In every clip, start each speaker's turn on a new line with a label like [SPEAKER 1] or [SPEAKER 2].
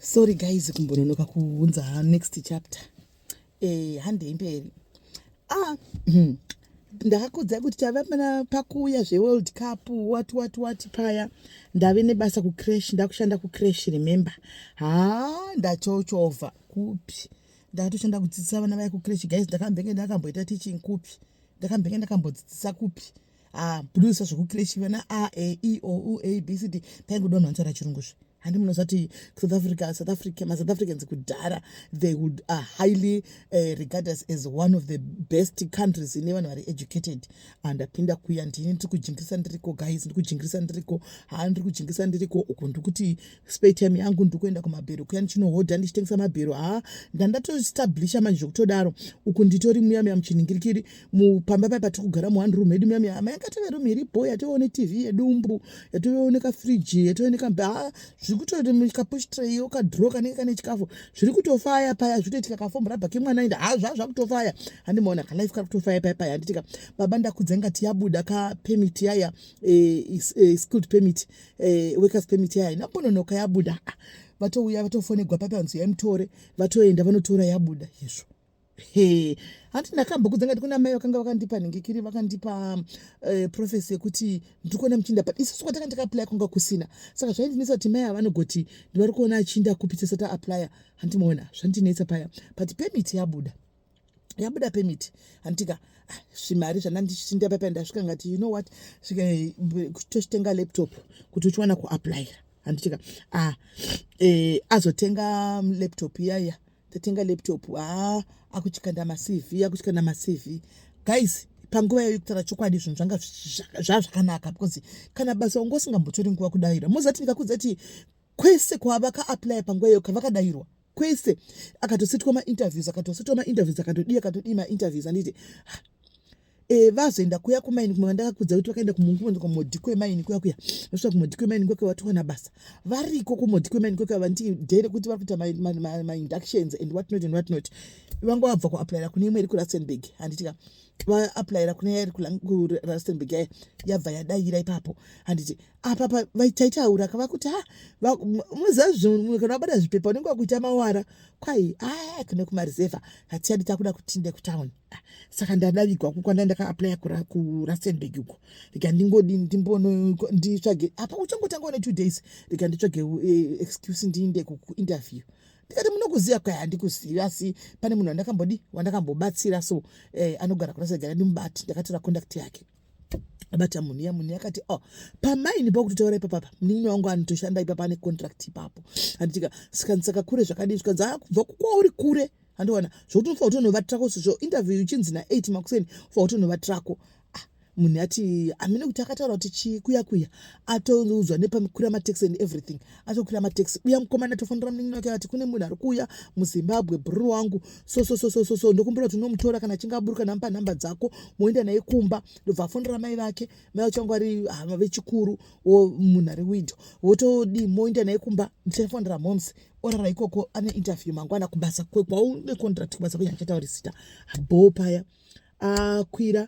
[SPEAKER 1] Sorry guys, kumbononoka kuunza next chapter. Hande mberi. Ndakakudza kuti tava pakuuya zveworld cup wati paya ndave nebasa kucrash, ndakushanda kucrash remember. Ndachochovha kupi ndatoshanda kudzidzisa vana vaya kucrash guys. Ndakambenge ndakamboita teaching kupi, ndakambenge ndakambodzidzisa kupi blusa zvekucrash vana a e o u a b c d paingoda vanhu vanotaura chirungu zve. Handi munozati South Africans kudhara they would highly regard us as one of the best countries ine vanhu vari educated. Ndapinda kuya ndini ndiri kujingirisa ndiriko guys, ndiri kujingirisa ndiriko ndiri kujingirisa ndiriko uko ndikuti spare time yangu ndikuenda kumabhero kuya ndichinohodha ndichitengesa mabhero. Ndandatostablisha manje zvekutodaro uku nditori muya muchiningirikiri mupamba paya patiri kugara mu1 room yedu muya mayakatove room iripo yatoone tv yedumbu yatoone kafriji yatoone zvikutori mukapush tray ukadhiro kanenge kane chikafu zviri kutofaya paya zvitoitika kafombora bhake mwana inda zvakutofaya. Handimaona kalife kari kutofaya paya handitika baba ndakudza ngati yabuda ka permit yaya skilled permit workers permit yaya napononoka yabuda vatouya vatofonegwa papa vanzi yamutore vatoenda vanotora yabuda izvo. Handi ndakambokudza ngati kuna mai vakanga vakandipa ningikiri vakandipa profesi yekuti ndikona muchinda but isusu kwatanga ndikaapply kwanga kusina saka zvaindinetsa kuti mai avanogoti ndivari kuona achinda kupitisa sata applya. Handimaona zvandinetsa paya but permit yabuda permit handitika zvimari zvandandichinda papa ndasvika ngati you know what tochitenga laptop kuti uchiwana kuapplyira. Handitika azotenga laptop yaya tatenga laptop akuchikanda macv guys. Panguva iyoyo kutaura chokwadi zvinhu zvanga zvakanaka because kana basa ungosingambotori nguva kudayira mozati ndikakudza kuti kwese kwavakaapply panguva iyoyo kavakadayirwa kwese akatositwa mainterviews akatodii mainterviews anditi vazoenda kuya kumaini kumwe ndakakudza kuti vakaenda kumodhiko emaini kuya vasvika kumodhiko emaini kuya vatowana basa variko kumodhiko emaini kuya vandidhere kuti vari kuita mainductions and what not vanga vabva kuapplyira kune imwe iri kurustenburg. Handitika vaapplyira kune yairi kurustenburg yaya yabva yadayira ipapo. Handiti apapa taitaura kava kuti muzazvo kana wabata zvipepa unenge wakuita mawara kwai kune kumareserva hatiyadi takuda kutinde kutauni. Saka ndadavigwa kukwanda ndakaapplyira kurustenburg uko rika ndingodi nditsvage apa uchangotanga one 2 days rika nditsvage excuse ndiinde kuinterview. Ndikati munokuziva kwai handikuziva asi pane munhu wandakambobatsira so anogara kurasegara ndimubati ndakatora contact yake abata munhu yakati pamaini pakutotaura ipapapa munini wangu anotoshanda ipapa ane contract ipapo. Handitika saka kure zvakadii zvikanzi kubva kukwauri kure handiona zvokuti unofa utonovatirako sezvo interview ichinzi na8 makuseni ufa utonovatirako. Munhu ati amene kuti akataura kuti chikuya atoudzwa nepakwira mataxi and everything atokwira mataxi uya mukomana atofonera munini wake ati kune munhu ari kuuya muzimbabwe bhuru wangu so ndokumbira kuti unomutora kana achinge aburuka namupa nhamba dzako moenda naye kumba ndobva afonera mai vake mai vachangu vari hama vechikuru munhu ari widow wotodi moenda naye kumba muchafonera moms orara ikoko ane interview mangwana kubasa kwaune contract kubasa kwenye achataurisita bho paya akwira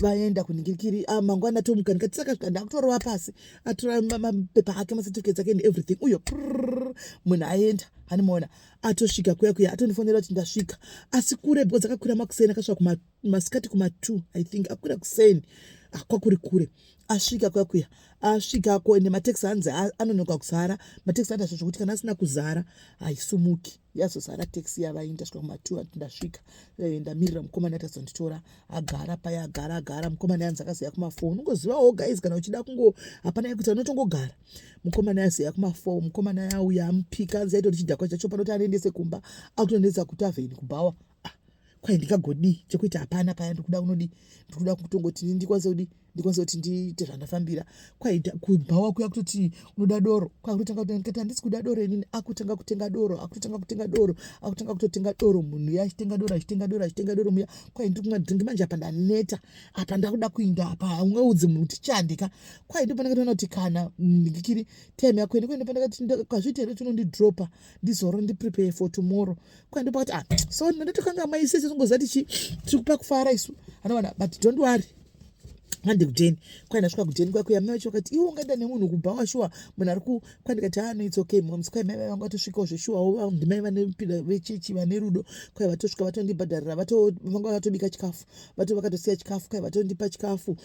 [SPEAKER 1] vaenda kuningirikiri mangwana atomuka ndikati saka ndakutorwa pasi atora mapepa ake macertificates ake and everything uyo munhu aenda handimaona atosvika kuya atonifonera kuti ndasvika asi kure because akakwira makuseni akasvika masikati kuma2 I think akwira kuseni kwakuri kure asvika kuya asvikako ende mataxi hanzi anonoka kuzara mataxi andazvo zvokuti kana asina kuzara haisumuki yazozara taxi yavainda svika kuma2 ati ndasvika ndamirira mukomana ati azonditora agara paya agara mukomana yanzi akaziya kuma4 unongozivawo guys kana uchida kungo hapana yekuti anotongogara mukomana yaziya kuma4 mukomana yauya amupika anzi aitoti chidhakwa chacho panoti anoendese kumba akutoendesa kutavheni kubhawa kwai ndikagodi chekuita hapana paya ndikuda kutongoti ndikwanise kuti ndiite zvandafambira kwai kubhawa kuya kutoti unoda doro kwakutotanga kuti handisi kuda doro inini akutanga kutenga doro munhu yachitenga doro muya kwai ndikumwa dhingi manje apa ndaneta apa ndakuda kuinda apa ungaudzi munhu kuti chandika kwai ndipo ndakatoona kuti kana ndikiri time yako ende kwende pandakati kazvitere tinondidropa ndizoro ndiprepare for tomorrow kwai ndipo kuti so ndatokanga maisese songozati tiri kupa kufara isu anowana but don't worry handi kudheni kwandasvika kudheni kwakuya mai vacho vakati iwe ungaenda nemunhu kubva washuwa munhu ari kwandikati it's okay moms kwai mai vangu vatosvikawo zveshuwawo ndimai vanopinda vechechi vane rudo kwai vatosvika vatondibhadharira vanga vatobika chikafu vakatosiya chikafu kwai vatondipa chikafu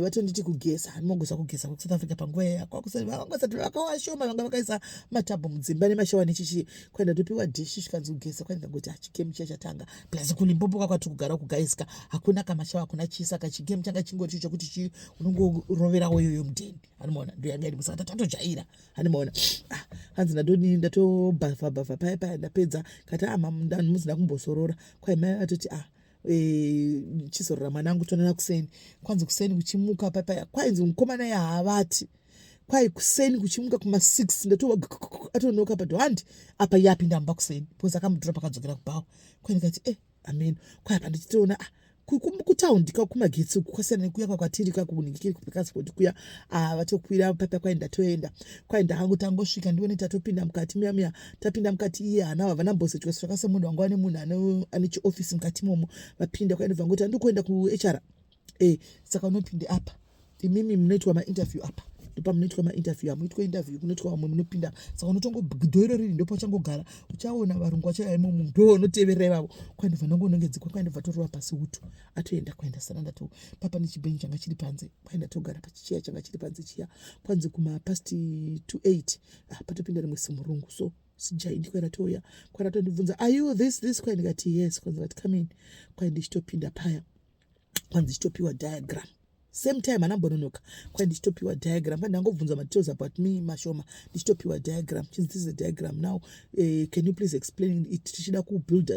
[SPEAKER 1] vatonditi kugeza handimogeza kugeza kuSouth Africa panguva yakavangosati vakawashoma vanga vakaisa matabho mudzimba nemashawa nechichi kwai ndatopiwa dhishi zvikanzi kugeza kwai ndangoti chigemu chachatanga plus kulimpopo kwakwati kugara kugaisika hakuna kamashawa hakuna chisa kachigemu changa chingori chokuti unongoroverawo iyoyo mudheni hanimaona ndoyanga iri musaka tatojaira hanimaona hanzi ndatobhavha paya ndapedza kati muzina kumbosorora kwai mai vatoti chizorora mwanangu tonana kuseni kwanzi kuseni kuchimuka paya kwainzi mukomana yahavati kwai kuseni kuchimuka kuma6 ndatonoka pato handi apa yapinda mba kuseni because akamudhura pakadzokera kubhawa kwai ndikati amen kwai apa ndichitoona kutaundi kumagetsi kwasiyana kuya kwakwatiri kakunikiri kupekasipoti kuya vatokwira papa kwai ndatoenda kwai ndangotangosvika ndione tatopinda mukati miya tapinda mukati iye hana havana mbosetwa zvakase munhu wangu ane munhu ane chiofisi mukati momo vapinda kwai ndibva ngoti handikuenda kuHR saka unopinde apa imimi munoitwa mainterview apa ndopa munoitwa mainterview amuitwa interview kunoitwa vamwe munopinda saka unotongogidhoiro riri ndopa uchanogara uchaona varungu vacho imomo ndo unoteverera ivavo kwai ndibva ndongonongedzekwa kwai ndibva torova pasi utu atoenda kwai ndasara ndato papa nechibhenji changa chiri panze kwai ndatogara pachichiya changa chiri panze chiya kwanzi kumapast 28 patopinda rimwe simurungu so sijai ndikwai ndatoya kwai ratondibvunza are you this kwai ndikati yes kwanzi ngati come in kwai ndichitopinda paya kwanzi ndichitopiwa diagram same time anambononoka kwai ndichitopiwa diagram pandangobvunza details about me mashoma ndichitopiwa diagram this is a diagram now can you please explain it tichida kubuild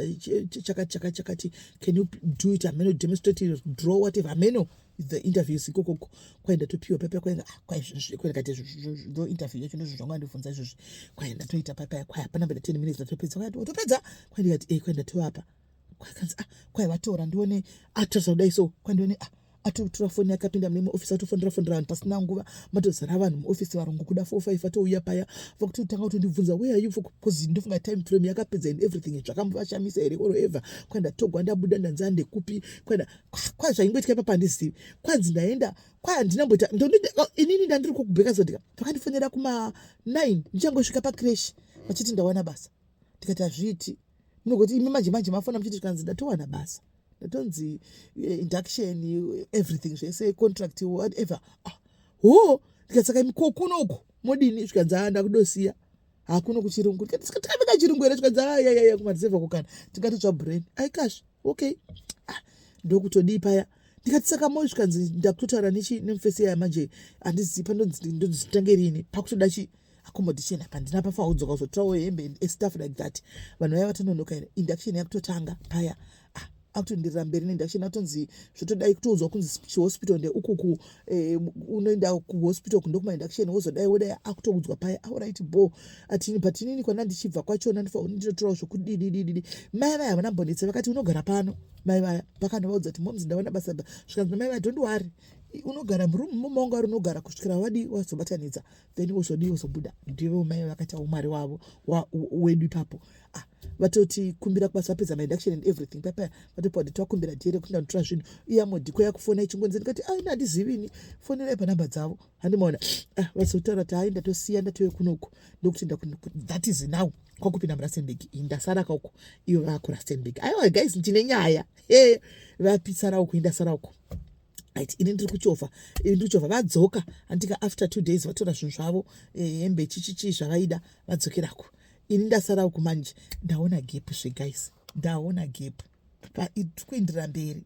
[SPEAKER 1] chakati can you do it ameno demonstrate draw whatever ameno the interviews ikokoko kwai ndatopiwa papa kwai kati ndo interview yacho ndozvo zvanga ndibvunza izvozvi kwai ndatoita papa kwai hapana mbeda 10 minutes ndatopedza kwai utopedza kwai ndikati kwai ndatowa apa kwai kanzi kwai vatora ndione atrasa kudai so kwai ndione atotora foni yakapinda mune muofisi atofonera vanhu pasina nguva matozara vanhu muofisi varungu kuda 45 atouya paya vakutotanga kutondibvunza where are you for because ndofunga time frame yakapedza and everything zvakamuvashamisa here whatever kwai ndatogwa ndabuda ndanzi handekupi kwai zvaingoitika papa handizivi kwanzi ndaenda kwai handinamboita inini ndandiri kokubhekazodika vakandifonera kuma9 ndichangosvika pacresh vachiti ndawana basa ndikati hazviiti munogoti imi manje mafona muchiti zvikanzi ndatowana basa ndatonzi induction everything zvese contract whatever ndikasaka kunoku modini zvikanzi ndakudosiya hakuno kuchirungu tikabika chirungu here zvikanzi yaya kumarisevha kukana tikati tsvabrain aikash okay ndokutodii paya ndikati saka mo zvikanzi ndakutotaura nemufesi yaya manje handizivi pandodzitange rini pakutoda accommodation apa ndinapa faudzoka uzotorawo hembe stuff like that vanhu vaya vatanonoka here induction yakutotanga paya akutondirira mberi neinduction atonzi zvotodai kutoudzwa kunzi chihospital ndeukuku unoenda kuhospital kundokumainduction wozodai wodai akutoudzwa paya auright bo atini but inini kwana ndichibva kwachona nditotorawo zvokudidididi mai vaya vanambonetse vakati unogara pano mai vaya vakandivaudza kuti moms ndaona basa zvikanzi mai vaya don't worry unogara murumu maunga ari unogara kusvikira wadi wazobatanidza then wozobuda ndivo mai vakati umwari wavo wedu ipapo vatoti kumbira kubasa vapedza mainduction and everything papa vatopa kuti twakumbira dhiere kuti ndandotora zvinhu iya modhiko yakufona ichingonzi ndikati handizivini fonerai panhamba dzavo handimaona vazotaura kuti hai ndatosiya ndatowe kunoku ndokuti that is now kwakupinda murustenburg ndasara kauko ivo vakurastenburg aiwa guys ndine nyaya vapisara uko indasara uko ini ndiri kuchovha vadzoka andika after 2 days vatora zvinhu zvavo hembe chichichi zvavaida vadzokerako ini ndasara uku manje ndaona gap zveguys ndaona gap kuendera mberi